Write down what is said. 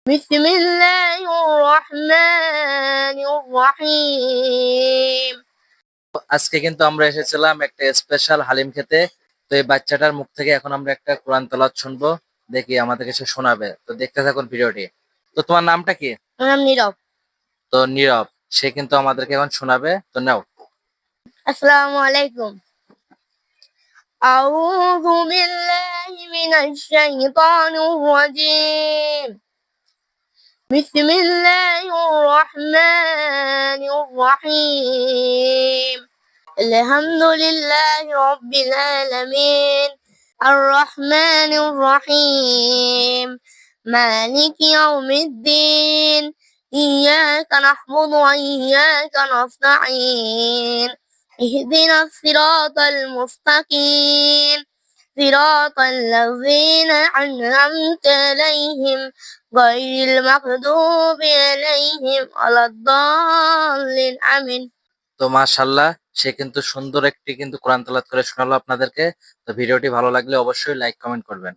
بسم الله الرحمن الرحيم। আজকে কিন্তু আমরা এসেছিলাম একটা স্পেশাল হালিম খেতে। তো এই বাচ্চাটার মুখ থেকে এখন আমরা একটা কোরআন তেলাওয়াত শুনবো, দেখি আমাদেরকে সে শোনাবে। তো দেখতে থাকুন ভিডিওটি। তো তোমার নামটা কি? আমার নাম নীরব। তো নীরব, সে কিন্তু আমাদেরকে এখন শোনাবে, তো নাও। আসসালামু আলাইকুম। أعوذ بالله من الشيطان الرجيم. بسم الله الرحمن الرحيم. الحمد لله رب العالمين الرحمن الرحيم مالك يوم الدين إياك نعبد وإياك نستعين اهدنا الصراط المستقيم صراط الذين أنعمت عليهم غير المغضوب عليهم ولا الضالين آمين. তো মাশাআল্লাহ, সে কিন্তু সুন্দর একটি কিন্তু কোরআন তেলাওয়াত করে শোনালো আপনাদেরকে। তো ভিডিওটি ভালো লাগলে অবশ্যই লাইক কমেন্ট করবেন।